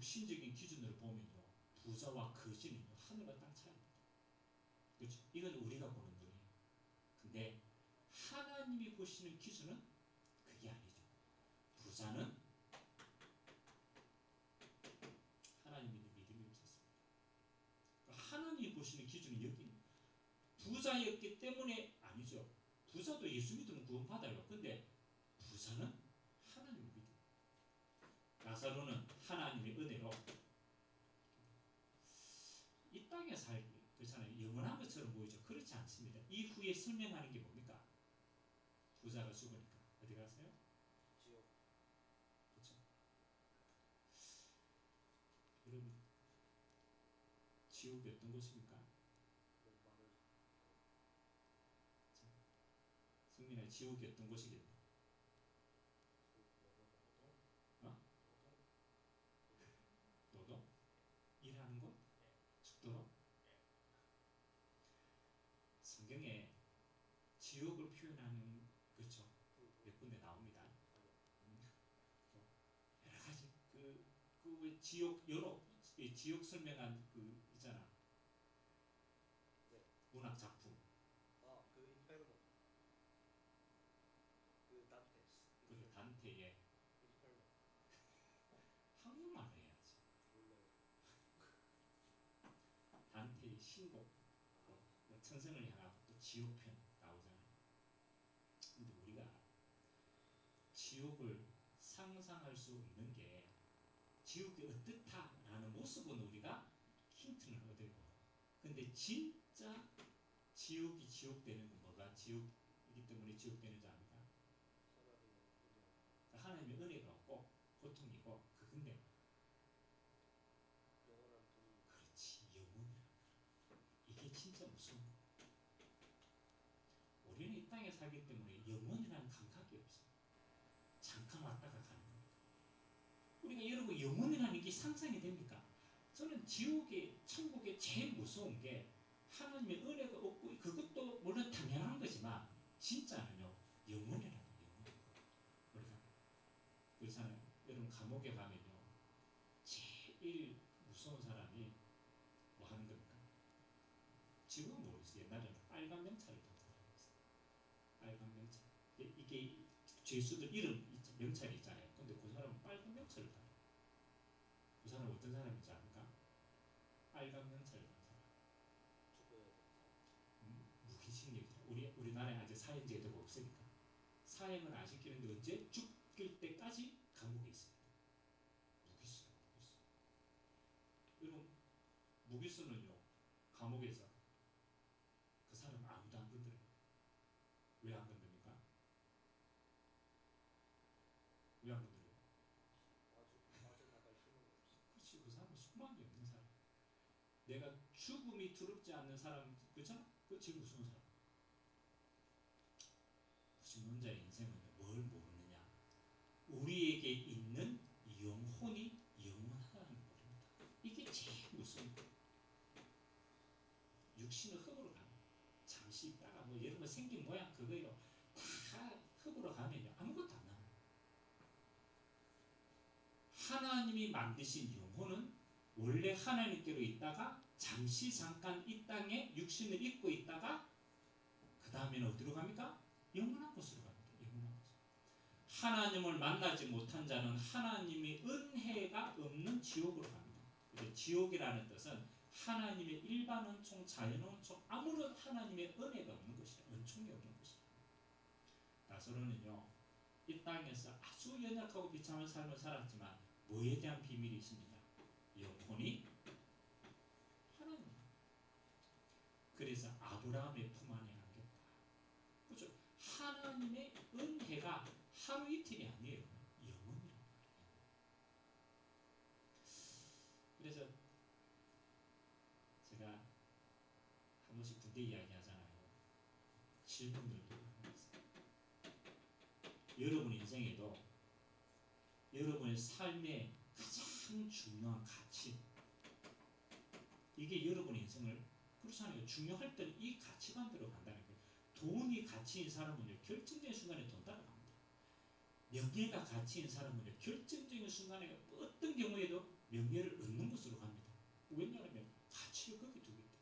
육신적인 기준으로 보면요, 부자와 거지는요, 하늘과 땅 차이입니다. 그렇죠? 이건 우리가 보는 눈이에요. 근데 하나님이 보시는 기준은 그게 아니죠. 부자는 하나님의 믿음이 없었습니다. 하나님이 보시는 기준은 여기 부자였기 때문에 아니죠. 부자도 예수 믿으면 구원받아요. 근데 부자는 하나님의 믿음. 라사로는 하나님의 은혜로 이 땅에 살기, 그렇잖아요. 영원한 것처럼 보이죠. 그렇지 않습니다. 이후에 설명하는 게 뭡니까? 부자가 죽으니까 어디 가세요? 지옥. 그렇죠. 여러분, 지옥이 어떤 곳입니까? 승민아, 지옥이 어떤 곳이겠노? 어? 노동? 일하는 곳? 죽도록? 성경에 지옥을 표현하는, 그렇죠, 몇 군데 나옵니다. 여러 가지 그 지옥, 여러 지옥 설명한 그 있잖아. 문학 작품. 그 인페르노. 그 단테스. 그 단테의 인페르노. 한국말로 해야지. 단테의 신곡, 천성을 향하고 또 지옥편 나오잖아요. 근데 우리가 지옥을 상상할 수 없는 게, 지옥이 어떻다라는 모습은 우리가 힌트를 얻어요. 근데 진짜 지옥이 지옥되는 건 뭐가 지옥이기 때문에 지옥되는지 압니까? 하나님의 은혜가 없고 고통이고, 그건데 그렇지, 영원이라. 이게 진짜 무서운 거. 우리는 이 땅에 살기 때문에 영원이라는 감각이 없어. 잠깐 왔다가 가는 겁니다. 우리가 여러분, 영원이라는 게 상상이 됩니까? 저는 지옥에, 천국에 제일 무서운 게 하나님의 은혜가 없고, 그것도 물론 당연한 거지만 진짜는요, 영원이라는 영원. 우리가 그렇잖아요. 여러분, 감옥에 가면요, 제일 무서운 사람이 뭐 하는 겁니까? 지금은 모르겠어요. 옛날에는 빨간 명찰을 타고 다녔어요. 빨간 명찰. 이게 죄수들 이름 명찰이 있잖아요. 근데 그 사람은 빨간 명찰을 타요. 그 사람은 어떤 사람인지 압니까? 빨간 명찰을 탄 사람. 무기징역이죠. 우리나라에 아직 사형제도가 없으니까 사형을 안 시키는데 언제? 죽일 때까지 감옥에 있습니다. 무기수. 여러분, 무기수는요, 감옥에서 그 사람 아무도 안 건드려요. 왜 안 건드립니까? 왜 안 건드려요? 그렇지, 그 사람은 소망이 없는 사람. 내가 죽음이 두렵지 않는 사람, 그렇잖아? 그거 제일 무서운 사람. 무신론자의 인생은 뭘 모르느냐? 우리에게 있는 영혼이 영원하다는 걸 모릅니다. 이게 제일 무서운 거예요. 육신은 흙으로 가면, 잠시 있다가 뭐 여러분 생긴 모양 그거요, 다 흙으로 가면요, 아무것도 안 남아요. 하나님이 만드신 영혼은 원래 하나님께로 있다가 잠시 잠깐 이 땅에 육신을 입고 있다가 그 다음에는 어디로 갑니까? 영원한 곳으로 갑니다. 영원한 곳. 하나님을 만나지 못한 자는 하나님의 은혜가 없는 지옥으로 갑니다. 그래서 지옥이라는 뜻은 하나님의 일반 은총, 자연 은총, 아무런 하나님의 은혜가 없는 것이다. 은총이 없는 것이다. 나사로는요, 이 땅에서 아주 연약하고 비참한 삶을 살았지만 뭐에 대한 비밀이 있습니다. 영혼이 하나님. 그래서 아브라함의 품 안에 안겼다. 그렇죠? 하나님의 은혜가 하루 이틀이 아니에요. 영원이라고. 그래서 제가 한 번씩 군대 이야기 하잖아요. 질문들도 하겠습니다. 여러분 인생에도 여러분의 삶의 가장 중요한 가치, 이게 여러분 인생을, 그렇잖아요. 중요할 때는 이 가치관대로 간다는 거예요. 돈이 가치인 사람은요, 결정적인 순간에 돈 따라갑니다. 명예가 가치인 사람은요, 결정적인 순간에 어떤 경우에도 명예를 얻는 것으로 갑니다. 왜냐하면 가치를 거기 두기 때문에.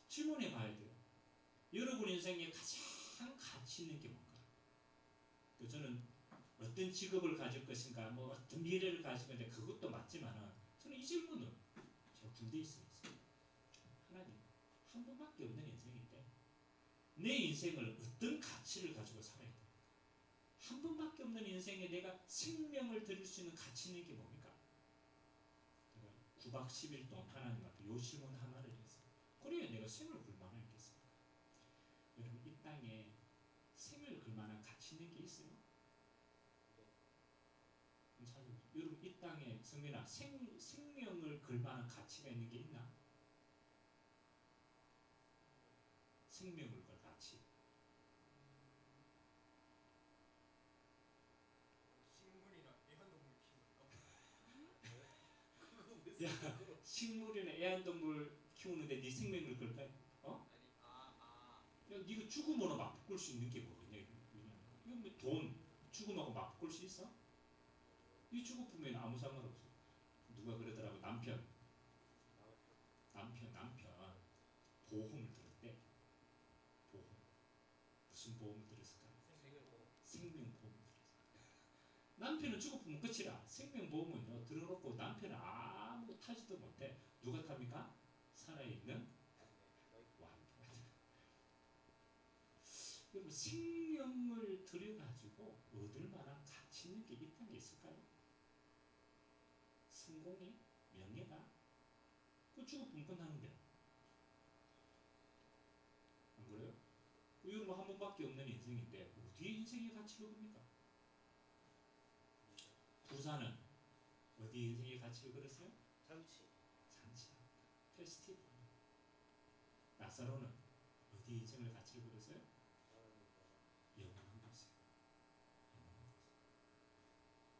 질문해 봐야 돼요. 여러분 인생에 가장 가치 있는 게 뭔가? 저는 어떤 직업을 가질 것인가, 뭐 어떤 미래를 가질 건데 그것도 맞지만은 저는 이 질문을 제가 군대에 있어요. 하나님, 한 번밖에 없는 인생인데 내 인생을 어떤 가치를 가지고 살아야 돼? 한 번밖에 없는 인생에 내가 생명을 드릴 수 있는 가치 있는 게 뭡니까? 제가 9박 10일 동안 하나님 앞에 요 질문 하나를 했어요. 그래야 내가 생을 걸 만한 있겠습니까? 여러분 이 땅에 생을 걸 만한 가치 있는 게 있어요? 여러분 이 땅에 성민아 생명을 걸 만한 가치가 있는 게 있나? 생명을 걸 가치. 식물이나 애완동물 키우는 거? 야, 식물이나 애완동물 키우는데 네 생명을 걸까? 어? 아니 야, 네가 죽음으로 맞바꿀 수 있는 게 뭐겠냐? 이거 뭐 돈 죽음하고 맞바꿀 수 있어? 이 죽어보면 아무 상관없어. 누가 그러더라고. 남편 보험을 들었대. 보험. 무슨 보험을 들었을까? 생명보험을 들었어. 남편은 죽어보면 끝이라. 생명보험은요 들어놓고 남편은 아무 타지도 못해. 누가 탑니까? 살아있는 와이프가. 여러분 생명을 들여가지고 얻을 만한 가치 있는 게 이 땅에 있을까요? 성공이? 명예가? 그 죽어보면 끝나는데. 안 그래요? 여러분 한 번밖에 없는 인생인데 어디에 인생의 가치를 겁니까? 부자는 어디에 인생의 가치를 걸었어요? 잔치. 페스티벌. 나사로는 어디에 인생을 가치를 걸었어요? 영원한 곳이에요.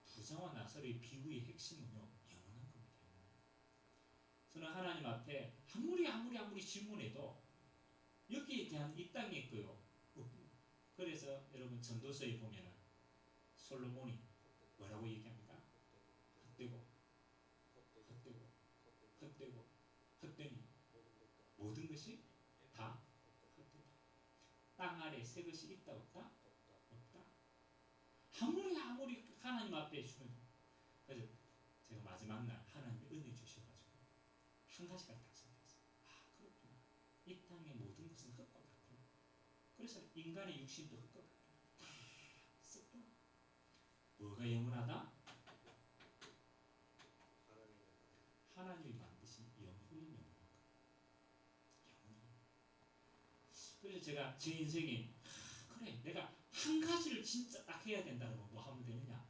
부자와 나사로의 비유의 핵심은요 영원한 겁니다. 저는 하나님 앞에 아무리 질문해도 여기에 대한 이 땅에 있고요. 그래서 여러분 전도서에 보면은 솔로몬이 뭐라고 얘기합니까? 헛되고 모든 것이 다 헛되다. 땅 아래 새 것이 있다 없다? 없다. 아무리 하나님 앞에 주면. 그래서 제가 마지막 날 하나님의 은혜 주셔가지고 한 가지가 딱 생겼어요. 아 그렇구나. 이 땅의 모든 것은 흙과 같구나. 그래서 인간의 육신도 흙과 같구나. 다 썩구나. 뭐가 영원하다? 하나님이 만드신 영혼은 영원한 거예요. 그래서 제가 제 인생에 그래 내가 한 가지를 진짜 딱 해야 된다면 뭐 하면 되느냐?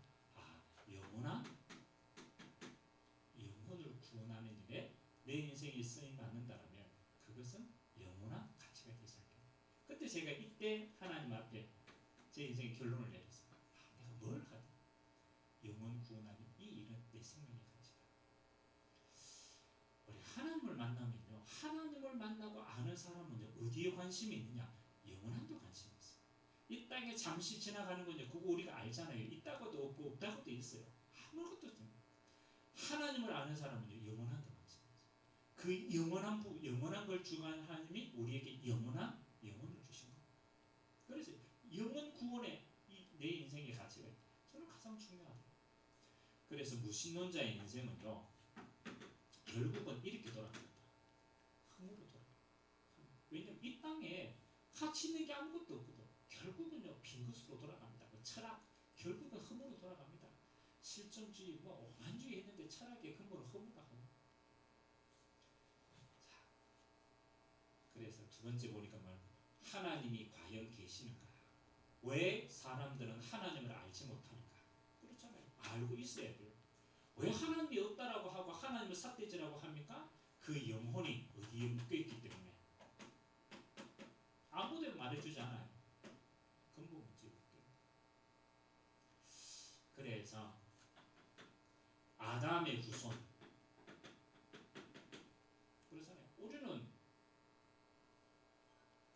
영혼을 구원하는 일에 내 인생이 쓰임 받는다면 그것은 영원한 가치가 되지 않겠냐. 그때 제가 이때 하나님 앞에 제 인생의 결론을 내렸어요. 내가 뭘 하든 영혼 구원하는 이 일은 내 생명의 가치다. 우리 하나님을 만나면요, 하나님을 만나고 아는 사람은요 어디에 관심이 있느냐? 영원한 데 관심이 있어요. 이 땅에 잠시 지나가는 건요 그거 우리가 알잖아요. 있다고도 없고 없다고도 있어요. 아무것도 없어요. 하나님을 아는 사람은요 영원한 데 관심이 있어요. 그 영원한 걸 주관 하나님이 우리에게 영원한 영혼을 주신 거예요. 그래서 영혼 구원에 내 인생의 가치가 저는 가장 중요하다. 그래서 무신론자의 인생은요 결국은 이렇게 돌아갑니다. 흙으로 돌아갑니다. 왜냐하면 이 땅에 가치 있는 게 아무것도 없거든. 결국은요 빈 것으로 돌아갑니다. 그 철학 결국은 흠으로 돌아갑니다. 실존주의 뭐 오만주의 했는데 철학의 근본은 흠으로 하고. 자, 그래서 두 번째 보니까 하나님이 과연 계시는가? 왜 사람들은 하나님을 알지 못하는가? 그렇잖아요. 알고 있어야 돼요. 왜 하나님이 없다라고 하고 하나님을 삿대질하고 합니까? 그 영혼이 어디에 묶여있기 때문에. 아무도 말해주지 않아요. 근본 문제 없게. 그래서 아담의 후손. 그렇잖아요. 우리는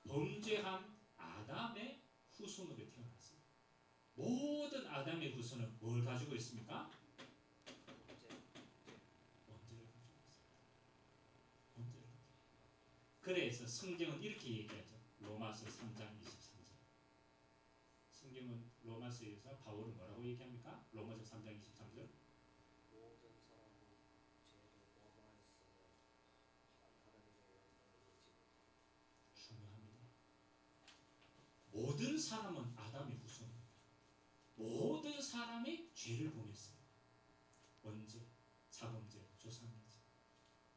범죄한 아담의 후손으로 태어났습니다. 모든 아담의 후손은 뭘 가지고 있습니까? 그래서 성경은 이렇게 얘기하죠. 로마서 3장 23절. 성경은 로마서에서 바울은 뭐라고 얘기합니까? 로마서 3장 23절. 모든 사람은 죄를 범하였으며 하나님의 영광을 이루지 못하고 중요합니다. 모든 사람은 아담의 후손입니다. 모든 사람이 죄를 범했어요. 언제? 자범죄, 조상이지.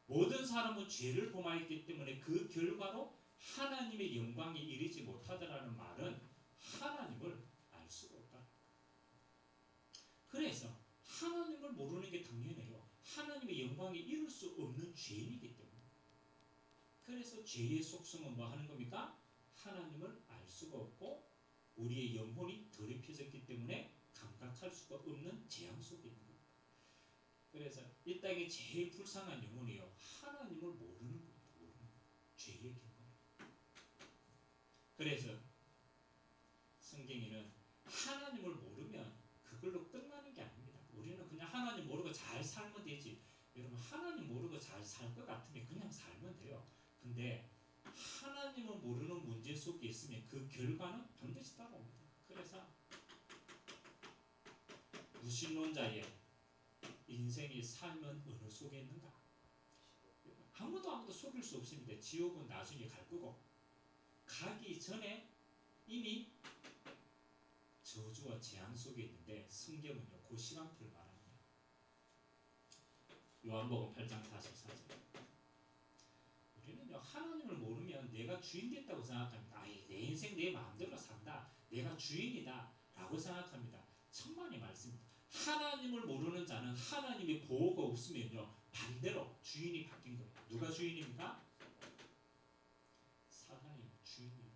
모든 사람은 죄를 범하였기 때문에 그 결과로 하나님의 영광에 이르지 못하더라는 말은 하나님을 알 수가 없다. 그래서 하나님을 모르는 게 당연해요. 하나님의 영광에 이룰 수 없는 죄인이기 때문에. 그래서 죄의 속성은 뭐 하는 겁니까? 하나님을 알 수가 없고 우리의 영혼이 더럽혀졌기 때문에 감각할 수가 없는 재앙 속에 있는 겁니다. 그래서 이 땅에 제일 불쌍한 영혼이요, 하나님을 모르는 겁니다. 모르는 겁니다. 죄의 경험. 그래서 성경에는 하나님을 모르면 그걸로 끝나는 게 아닙니다. 우리는 그냥 하나님 모르고 잘 살면 되지. 여러분, 하나님 모르고 잘 살 것 같으면 그냥 살면 돼요. 근데 하나님을 모르는 문제 속에 있으면 그 결과는 반드시 따라옵니다. 그래서 무신론자의 인생의 삶은 어느 속에 있는가? 아무도 속일 수 없습니다. 지옥은 나중에 갈 거고, 가기 전에 이미 저주와 재앙 속에 있는데 성경은요, 그 시간표를 말합니다. 요한복음 8장 44절. 우리는요, 하나님을 모르면 내가 주인 됐다고 생각합니다. 내 인생 내 마음대로 산다, 내가 주인이다 라고 생각합니다. 천만의 말씀입니다. 하나님을 모르는 자는 하나님의 보호가 없으면요, 반대로 주인이 바뀐 거예요. 누가 주인입니까? 사단이 주인이에요.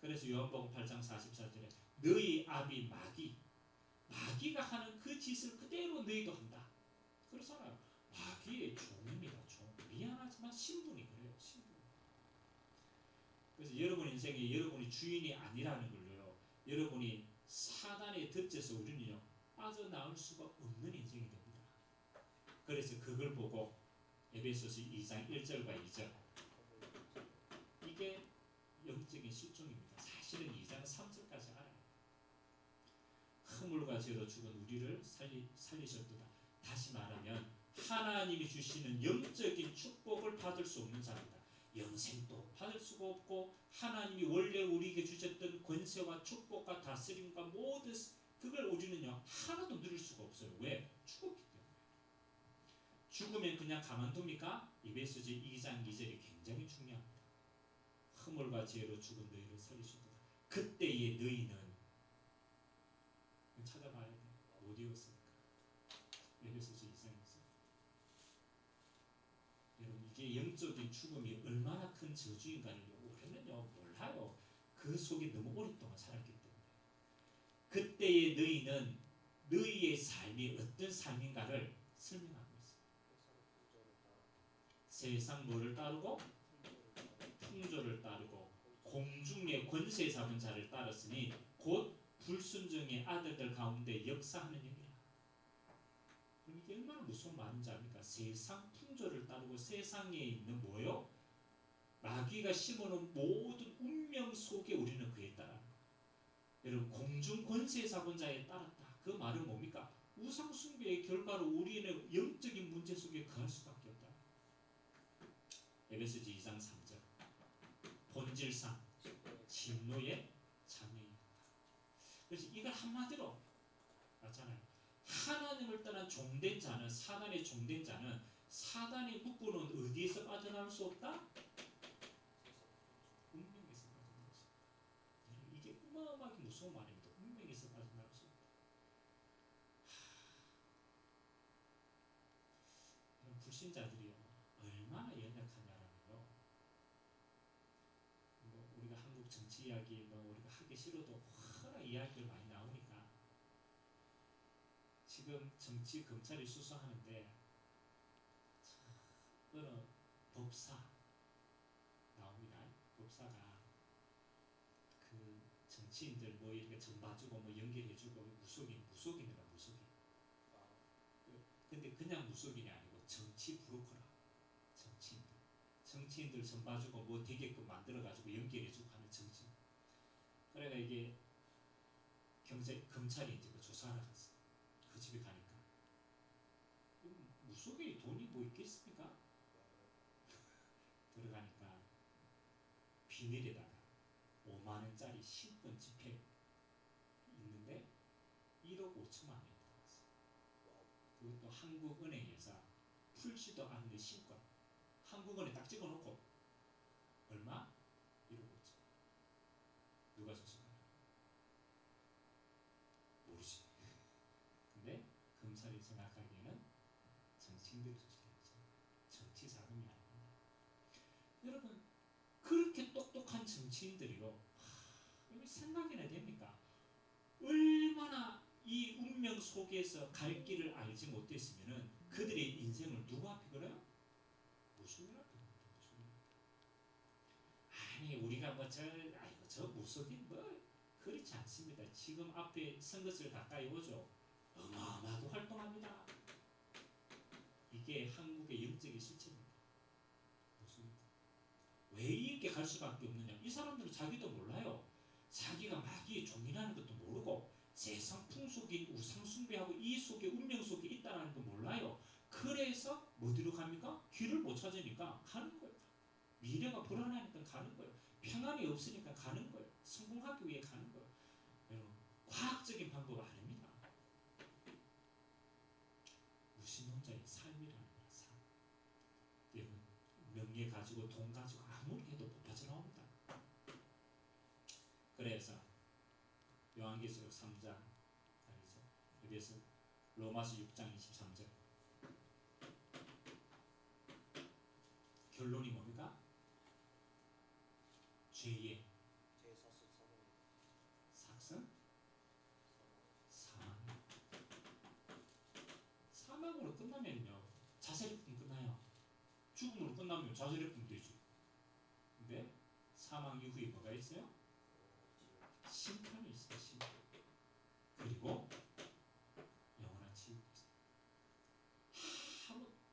그래서 요한복음 8장 44절에 너희 아비 마귀가 하는 그 짓을 그대로 너희도 한다. 그렇잖아요. 마귀의 종입니다. 종. 미안하지만 신분이 그래요. 신분. 그래서 여러분 인생에 여러분이 주인이 아니라는 걸요, 여러분이 사단의 덫에서 우리는요, 빠져나올 수가 없는 인생이 됩니다. 그래서 그걸 보고 에베소서 2장 1절과 2절, 이게 영적인 실종입니다. 사실은 2장 3절까지 알아요. 허물과 죄로 죽은 우리를 살리셨도다. 다시 말하면 하나님이 주시는 영적인 축복을 받을 수 없는 자입니다. 영생도 받을 수가 없고 하나님이 원래 우리에게 주셨던 권세와 축복과 다스림과 모든 그걸 우리는요, 하나도 누릴 수가 없어요. 왜? 죽었기 때문에. 죽으면 그냥 가만둡니까? 에베소서 2장 2절이 굉장히 중요합니다. 허물과 죄로 죽은 너희를 살리셨도다. 그때의 너희는 찾아봐야 돼. 어디였습니까? 에베소서 2장에서. 여러분, 이게 영적인 죽음이 얼마나 큰 저주인가를 우리는요, 몰라요. 그 속에 너무 오랫동안 살았기 때문에. 그때의 너희는 너희의 삶이 어떤 삶인가를 설명하고 있어요. 세상 뭐를 따르고? 풍조를 따르고 공중의 권세 잡은 자를 따랐으니 곧 불순종의 아들들 가운데 역사하는 영이라. 그럼 이게 얼마나 무서운 말인지 압니까? 세상 풍조를 따르고 세상에 있는 뭐요? 마귀가 심어놓은 모든 운명 속에 우리는 그에 따라. 여러분, 공중 권세 잡은 자에 따랐다. 그 말은 뭡니까? 우상 숭배의 결과로 우리는 영적인 문제 속에 거할 수밖에 없다. 에베소서 2장 3절. 본질상 진노의 자녀입니다. 그래서 이걸 한마디로 맞잖아요. 하나님을 떠난 종된 자는, 사단의 종된 자는 사단의 묶고는 어디에서 빠져나올 수 없다? 운명에서 빠져나올 수 없다. 이게 어마어마하게 무서운 말입니다. 운명에서 빠져나올 수 없다. 이런 불신자들이요, 얼마나 연약하냐라면요. 우리가 한국 정치 이야기 우리가 하기 싫어도 워낙 이야기를 많이 나오니까 지금 정치 검찰이 수사하는데 어느 법사 나옵니다. 법사가 그 정치인들 이렇게 정 봐주고 연결해주고 무속인이라 무속인. 근데 그냥 무속인이 아니고 정치 브로커라. 정치인들. 정치인들 선봐주고 뭐 되게끔 만들어가지고 연결해주고 하는 정치. 그래가 이게 검찰이 이제 그 조사하러 갔어. 그 집에 가니까 무속에 돈이 뭐 있겠습니까? 들어가니까 비닐에다가 5만 원짜리 신권 지폐 있는데 1억 5천만 원이 들어갔어. 그것도 한국은행에서 풀지도 않는 신권. 한국은행 딱 찍어놓고 얼마? 1억 5천. 누가 줬을까요? 모르지. 근데 검찰이 생각하기에는 정치인들이 줬겠죠. 정치 자금이 아닙니다. 여러분 그렇게 똑똑한 정치인들이요. 생각이나 됩니까? 얼마나 이 운명 속에서 갈 길을 알지 못했으면은 그들의 인생을 누구 앞에 걸어요? 무속인 앞에 걸어요. 아니 우리가 저 무속인 뭐 그렇지 않습니다. 지금 앞에 선것을 가까이 오죠. 어마어마하게 활동합니다. 이게 한국의 영적인 실체입니다. 왜 이렇게 갈 수밖에 없느냐? 이 사람들은 자기도 몰라요. 자기가 마귀의 종이라는 것도 모르고 세상 풍속인 우상 숭배하고 이 속에 운명 속에 있다는 거 몰라요. 그래서 어디로 갑니까? 길을 못 찾으니까 가는 거예요. 미래가 불안하니까 가는 거예요. 평안이 없으니까 가는 거예요. 성공하기 위해 가는 거예요. 여러분 과학적인 방법 아닙니다. 무신론자의 삶이라는 거야. 삶. 여러분 명예 가지고 돈 가지고 아무리 해도 못 빠져나옵니다. 그래서 요한계시록 3장 아니죠. 여기에서 로마서 6장 23절 결론이 뭡니까? 죄의 삭선 사망으로 끝나면요 자살이뿐 끝나요. 죽음으로 끝나면 자살이뿐 되죠. 근데 사망 이후에 뭐가 있어요? 심판이 있어요. 심판. 그리고 영원한 지옥이 있어요.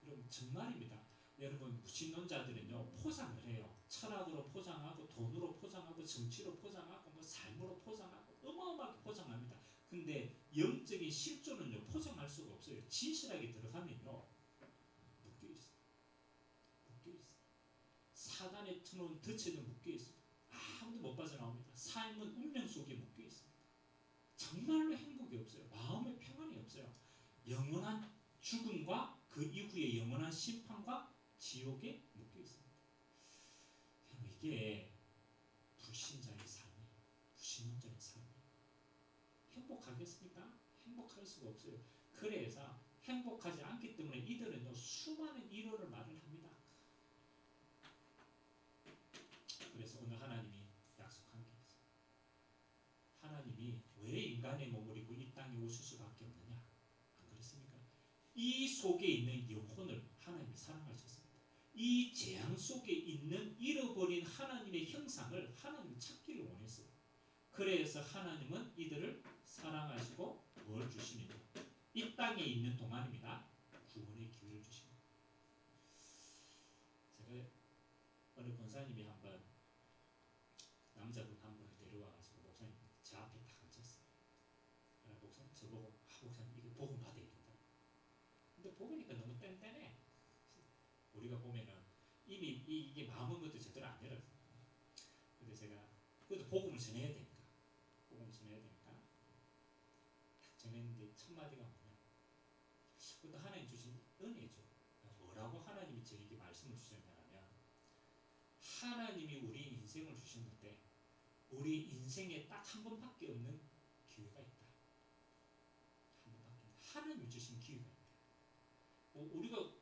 여러분 정말입니다. 여러분 무신론자들은요 포장을 해요. 철학으로 포장하고 돈으로 포장하고 정치로 포장하고 뭐 삶으로 포장하고 어마어마하게 포장합니다. 근데 영적인 실존은요 포장할 수가 없어요. 진실하게 들어가면요 묶여 있어요. 묶여 있어요. 사단의 트놓은 덫에도 묶여 있어요. 아무도 못 빠져나옵니다. 삶은 운명 속에 묶여 있습니다. 정말로 행복이 없어요. 마음의 평안이 없어요. 영원한 죽음과 그 이후에 영원한 심판과 지옥에 묶여 있습니다. 이게 불신자의 삶이에요. 불신론자의 삶이에요. 행복하겠습니까? 행복할 수가 없어요. 그래서 행복하지 않기 때문에 이들은요 수많은 이론을 말을 합니다. 그래서 오늘 하나님이 약속한 게 있어요. 하나님이 왜 인간의 몸을 입고 이 땅에 오실 수밖에 없느냐? 안 그렇습니까? 이 속에 있는 영혼을 하나님이 사랑하셨습니다. 이 재앙 속에 있는 잃어버린 하나님의 형상을 하나님이 찾기를 원했어요. 그래서 하나님은 이들을 사랑하시고 뭘 주시느냐? 이 땅에 있는 동안입니다. 구원의 기회를 주십니다. 제가 어느 권사님이 한번 남자분 한 분을 데려와가지고 목사님 제 앞에 딱 앉았어요. 목사님 저보고 목사님 이거 복음 받아야 된다. 근데 복으니까 너무 뗀뗀해. 우리가 보면은 이미 이게 마음은 것도 제대로 안 열어요. 근데 제가 그래도 복음을 전해야 되니까 딱 전했는데 첫 마디가 뭐냐? 그것도 하나님 주신 은혜죠. 뭐라고 하나님이 저에게 말씀을 주셨냐면 하나님이 우리 인생을 주셨는데 우리 인생에 딱 한 번밖에 없는 기회가 있다. 한 번밖에 하나님이 주신 기회가 있다.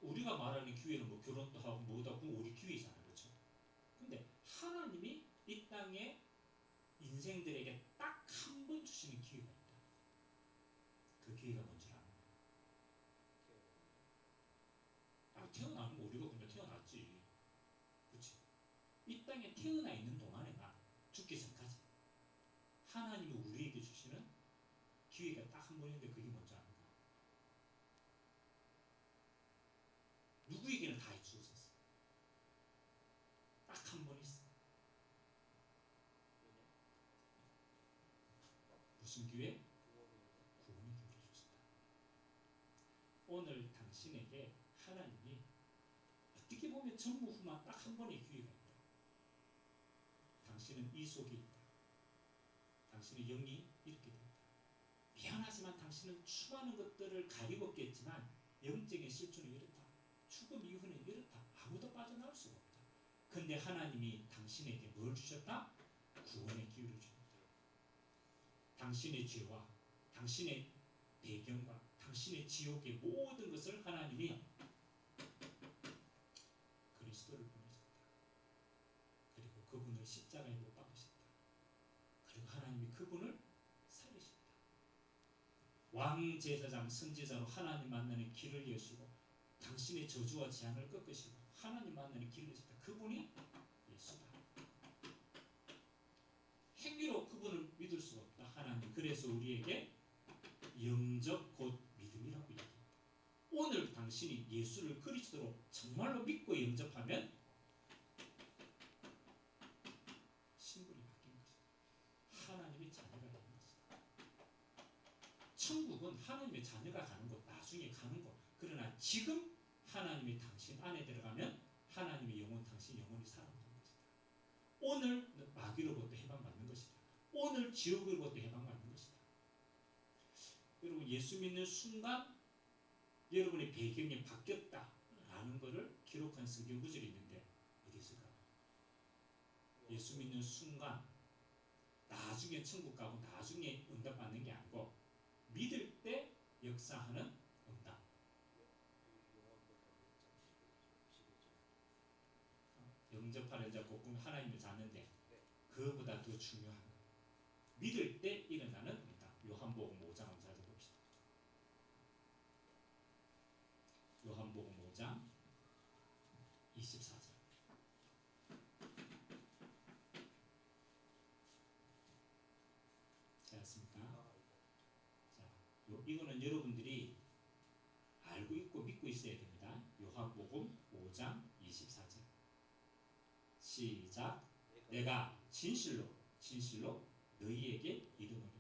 우리가 말하는 기회는 뭐 결혼도 하고 뭐도 하고 우리 기회잖아요, 그렇죠? 근데 하나님이 이 땅에 인생들에게 딱 한 번 주시는 기회가 있다. 그 기회가 뭔지 아는 거야. 태어나면 우리가 그냥 태어났지, 그렇지? 이 땅에 태어나 있는 동안에나 죽기 전까지 하나님이 우리에게 주시는 기회가 딱 한 번인데 그게 뭔지 아는가? 누구에게는 다 주어졌어. 무슨 기회? 구원이요. 구원의 기회를 주신다. 오늘 당신에게 하나님이 어떻게 보면 전무후무한 딱 한 번의 기회가 있다. 당신은 이 속에 있다. 당신의 영이 이렇게 된다. 미안하지만 당신은 수많은 것들을 가리웠겠지만 영적인 실존은 이렇다. 죽음 이후는 이렇다. 아무도 빠져나올 수가 없다. 근데 하나님이 당신에게 뭘 주셨다? 구원의 기회를 주셨다. 당신의 죄와 당신의 배경과 당신의 지옥의 모든 것을 하나님이 그리스도를 보내셨다. 그리고 그분을 십자가에 못 박으셨다. 그리고 하나님이 그분을 살리셨다. 왕제사장 선지자로 하나님 만나는 길을 여시고 당신의 저주와 재앙을 꺾으시고 하나님 만나는 길을 여셨다. 그분이 예수다. 행위로 그분을 믿을 수가 없다. 하나님 그래서 우리에게 영접 곧 믿음이라고 얘기합니다. 오늘 당신이 예수를 그리스도로 정말로 믿고 영접하면 신분이 바뀐 것이다. 하나님의 자녀가 되는 것이다. 천국은 하나님의 자녀가 가는 곳, 나중에 가는 곳. 그러나 지금 하나님이 당신 안에 들어가면 하나님의 영혼, 당신 영혼이 살아나는 것이다. 오늘 마귀로부터 해방받는 것이다. 오늘 지옥으로부터 해방받는 것이다. 여러분 예수 믿는 순간 여러분의 배경이 바뀌었다라는 것을 기록한 성경 구절이 있는데 어디 있을까요? 예수 믿는 순간 나중에 천국 가고 나중에 응답받는 게 아니고 믿을 때 역사하는 응답. 영접하는 자 곧 하나님을 찾는데 그거보다 더 중요한 거. 믿을 때 일어나는 응답. 요한복음 5장 한번 찾아봅시다. 요한복음 5장 24절. 잘했습니까? 자, 이거는 여러분들이 알고 있고 믿고 있어야 됩니다. 요한복음 5장 24절. 시작. 내가 진실로 너희에게 이르노니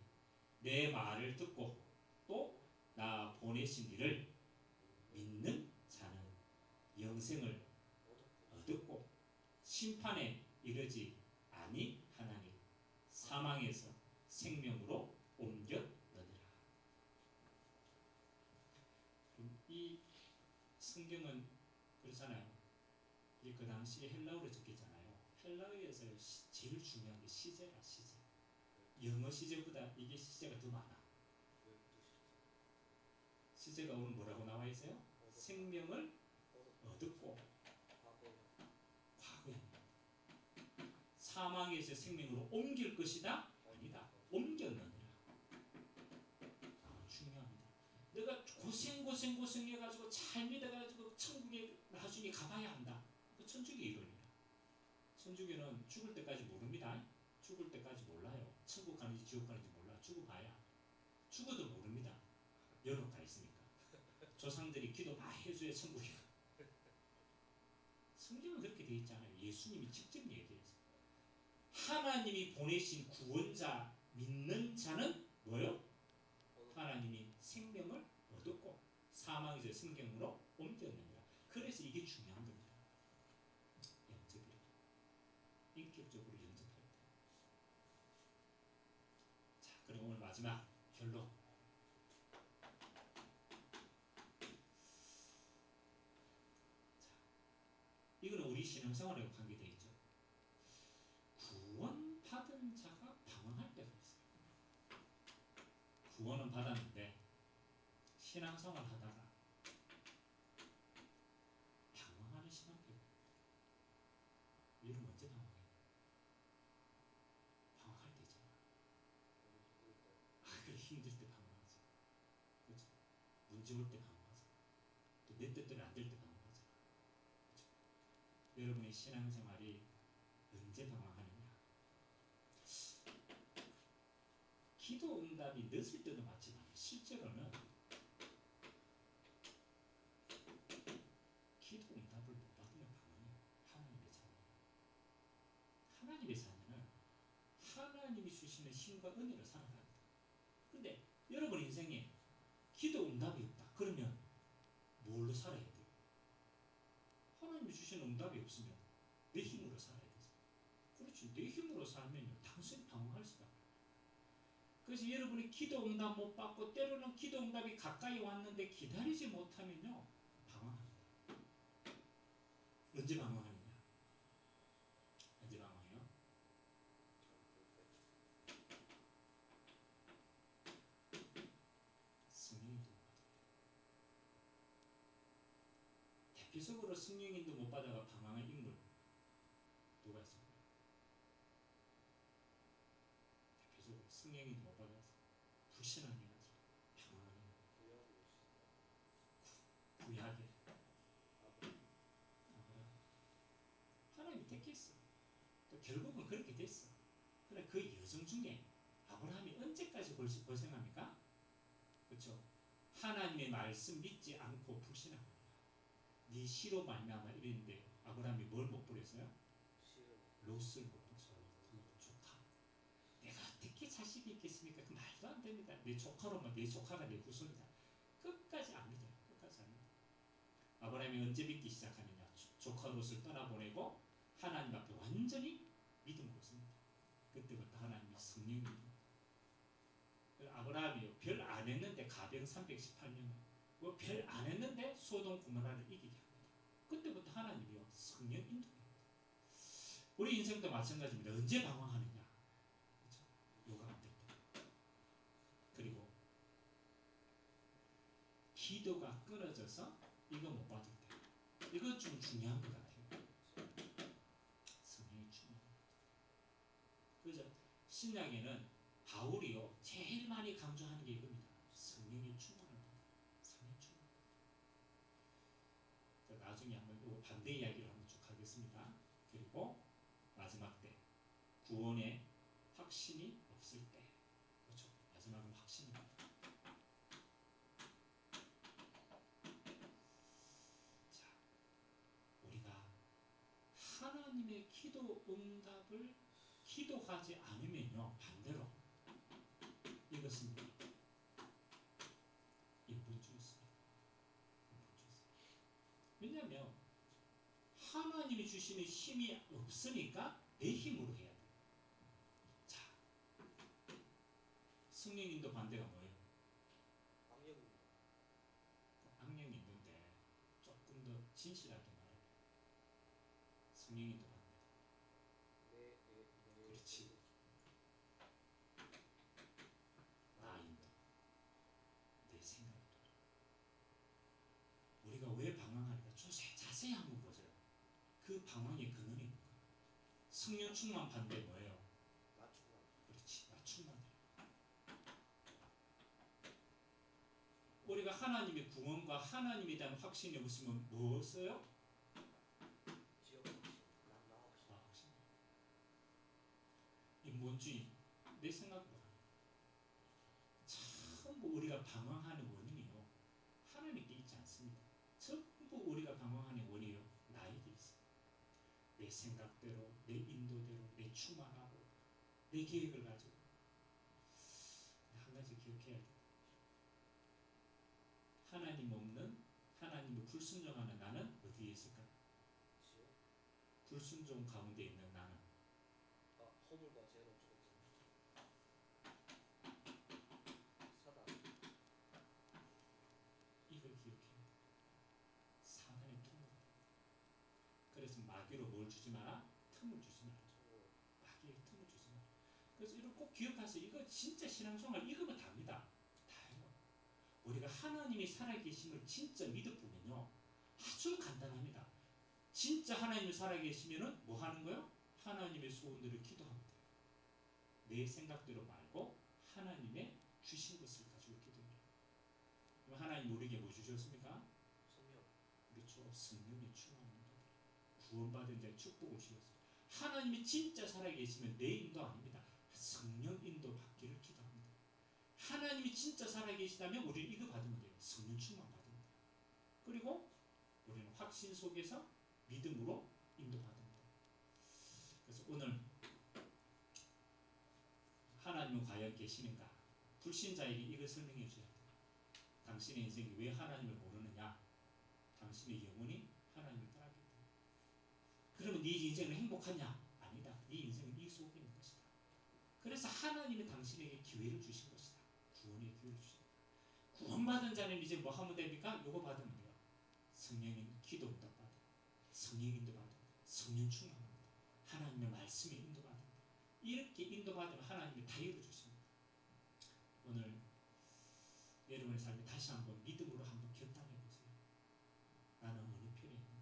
내 말을 듣고 또 나 보내신 이를 믿는 자는 영생을 얻었고 심판에 이르지 아니하나니 사망에서 생명으로 옮겼느니라. 이 성경은 그렇잖아요. 이게 그 당시에 헬라어로 적혔잖아요. 헬라어에서 제일 중요한 게 시제라. 시제. 영어 시제보다 이게 시제가 더 많아. 시제가 오늘 뭐라고 나와 있어요? 생명을 얻었고 과거입니다. 사망에서 생명으로 옮길 것이다? 아니다. 옮겼느니라. 중요합니다. 내가 고생해가지고 잘 믿어가지고 천국에 나중에 가봐야 한다. 그 천주교 이론이야. 천주교는 죽을 때까지 모릅니다. 죽을 때까지 몰라요. 천국 가는지 지옥 가는지 몰라. 죽어봐야. 죽어도 모릅니다. 연옥 가 있으니까. 조상들이 기도 많이 해줘야 천국에 가. 성경은 그렇게 되어 있잖아요. 예수님이 직접 얘기했어요. 하나님이 보내신 구원자 믿는 자는 뭐요? 하나님이 생명을 얻었고 사망에서 생명으로 옮겼느니라. 그래서 이게 중요한 겁니다. 영접이라. 인격적으로 영접할 때. 자, 그럼 오늘 마지막 결론. 이거는 우리 신앙생활에 관계되어 있죠. 구원받은 자가 방황할 때가 있어요. 구원은 받았는데 신앙생활 하다가 방황하는 시간이 여러분 언제 방황해요? 방황할 때잖아. 그래 힘들 때 방황하지. 그렇죠? 문제 올 때 방황하지. 또 내 뜻대로 안 될 때 방황하잖아. 여러분의 신앙생활이 언제 방황하느냐? 기도 응답이 늦을 때도 맞지만 실제로는 기도 응답을 못 받으면 방황해요. 하나님의 자녀. 하나님의 자녀는 하나님이 주시는 힘과 은혜를 살아갑니다. 그러면 뭘로 살아야 돼요? 하나님이 주신 응답이 없으면 내 힘으로 살아야 되죠. 그렇지. 내 힘으로 살면요 당연히 방황할 수밖에 없어요. 그래서 여러분이 기도 응답 못 받고 때로는 기도 응답이 가까이 왔는데 기다리지 못하면요 방황합니다. 언제 방황하느냐? 언제 방황해요? 성령인도 못 받아요. 대표적으로 성령인도 못 받아가 방황한 인물 누가 있습니까? 대표적으로 성령인도 못 받아서 불신한 인하죠. 방황하는 구약에 하나님이 택했어. 또 결국은 그렇게 됐어. 그래 그 여정 중에 아브라함이 언제까지 고생합니까? 그렇죠? 하나님의 말씀 믿지 않고 불신한 겁니다. 네 시로 말미암아 이랬는데 아브라함이 뭘 못 버렸어요? 롯을 못 버렸어요. 조카. 내가 어떻게 자식이 있겠습니까? 그 말도 안 됩니다. 내 조카로만 내 조카가 내 후손이다. 끝까지 안 믿어요. 끝까지 안 믿어요. 아브라함이 언제 믿기 시작하느냐? 조카 롯을 떠나보내고 하나님 앞에 완전히 믿음으로 섭니다. 그때부터 하나님이 성령입니다. 아브라함이요 별 안 했는데 가병 318년 뭐 별 안 했는데 소돔 고모라를 이기게 합니다. 그때부터 하나님이요 성령 인도합니다. 우리 인생도 마찬가지입니다. 언제 방황하느냐? 그렇죠? 요가 안 될 때. 그리고 기도가 끊어져서 이거 못 받을 때. 이거 좀 중요한 것 같아요. 성령이 충만합니다. 그죠? 신약에는 바울이요 제일 많이 강조하는 게 이겁니다. 성령이 충만합니다. 성령 충만. 나중에 한번 요 반대 이야기를 한번 쭉 하겠습니다. 그리고 마지막 때 구원의 확신이 없을 때, 그렇죠? 마지막은 확신입니다. 자, 우리가 하나님의 기도 응답을 기도하지 않으면요 반대로 이것은 인본주의입니다. 왜냐하면 하나님이 주시는 힘이 없으니까 내 힘으로 해야 돼요. 자, 성령인도 반대가 뭐예요? 악령이 있는데 조금 더 진실하게 말해요. 성령인도 반대. 그렇지. 나인도 내 생각도. 우리가 왜 방황하니까 자세히 한번 보세요. 그 방황의 근원이 뭐예요? 성령 충만 반대 뭐예요? 그렇지, 나 충만해. 우리가 하나님의 구원과 하나님에 대한 확신이 없으면 무엇이요? 확신. 인본주의, 내 생각으로 전부 우리가 방황하는 원인이요 하나님께 있지 않습니다. 전부 우리가 방황하는 원인이요 나에게 있어요. 내 생각대로, 내 인도대로, 내 충만하고 내 계획을 가지고. 한 가지 기억해야 돼. 하나님 없는, 하나님을 불순종하는 나는 어디에 있을까? 불순종 가운데 있는 나는 허물과 죄로 사단. 이걸 기억해야 돼. 사단의 통로. 그래서 마귀로 뭘 주지 마라? 틈을 주지 마라. 마귀의 틈을 주지 마라. 그래서 이걸 꼭 기억하세요. 이거 진짜 신앙생활 이거면 답니다. 다예요. 우리가 하나님이 살아계심을 진짜 믿어보면요 아주 간단합니다. 진짜 하나님이 살아계시면은 뭐 하는 거요? 하나님의 소원들을 기도하면 돼요. 내 생각대로 말고 하나님의 주신 것을 가지고 기도해요. 그럼 하나님 우리에게 뭐 주셨습니까? 성령. 그렇죠. 성령이 충만합니다. 구원받은 자의 축복을 주셨어요. 하나님이 진짜 살아계시면 내 인도 아닙니다. 성령 인도 받기를 기도합니다. 하나님이 진짜 살아계시다면 우리는 이거 받으면 돼요. 성령 충만 받으면 돼요. 그리고 우리는 확신 속에서 믿음으로 인도받습니다. 그래서 오늘 하나님은 과연 계시는가? 불신자에게 이걸 설명해 줘야 돼요. 당신의 인생이 왜 하나님을 모르느냐? 당신의 영혼이 하나님을 떠났기 때문에. 그러면 네 인생은 행복하냐? 아니다. 네 인생은 이 속에 있는 것이다. 그래서 하나님이 당신에게 기회를 주신 것이다. 구원의 기회를 주신 것이다. 구원받은 자는 이제 뭐 하면 됩니까? 요거 받으면 돼요. 성령인 기도 응답 받아. 성령 인도 받아. 성령 충만합니다. 하나님의 말씀에 인도받습니다. 이렇게 인도받으면 하나님이 다 이루어주십니다. 오늘 여러분의 삶에 다시 한번 믿음으로 한번 결단해 보세요. 나는 어느 편에 있는가?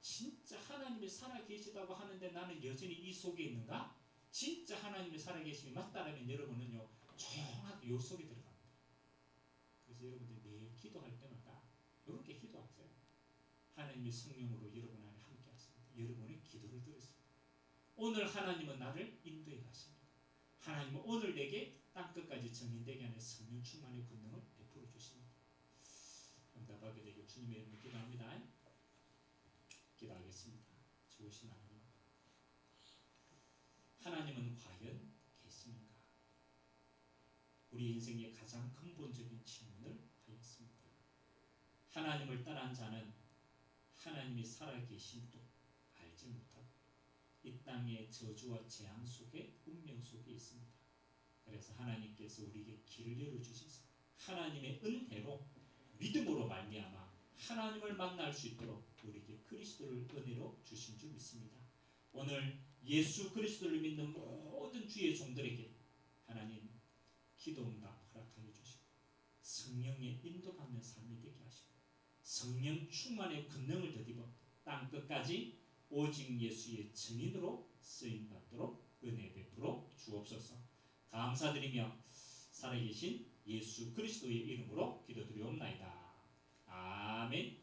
진짜 하나님이 살아계시다고 하는데 나는 여전히 이 속에 있는가? 진짜 하나님이 살아계심이 맞다라면 여러분은요 조용하게 요 속에 들어갑니다. 그래서 여러분들이 매일 기도할 때마다 이렇게 기도하세요. 하나님의 성령으로 여러분 안에 함께 하십니다. 여러분의 기도를 들으십니다. 오늘 하나님은 나를 인도해 가십니다. 하나님은 오늘 내게 땅끝까지 정인되게 하는 성령 충만의 권능을 베풀어 주십니다. 응답하게 되길 주님의 이름으로 기도합니다. 기도하겠습니다. 좋으신 하나님, 하나님은 과연 계십니까? 우리 인생의 가장 근본적인 질문을 하였습니다. 하나님을 떠난 자는 하나님이 살아계심도 알지 못하고 이 땅의 저주와 재앙 속에 운명 속에 있습니다. 그래서 하나님께서 우리에게 길을 열어주셔서 하나님의 은혜로 믿음으로 말미암아 하나님을 만날 수 있도록 우리에게 그리스도를 은혜로 주신 줄 믿습니다. 오늘 예수 그리스도를 믿는 모든 주의 종들에게 하나님 기도응답 허락하여 주시고 성령의 인도받는 삶이 되게 하시고 성령 충만의 권능을 더입어 땅끝까지 오직 예수의 증인으로 쓰임받도록 은혜 베풀어 주옵소서. 감사드리며 살아계신 예수 그리스도의 이름으로 기도드리옵나이다. 아멘.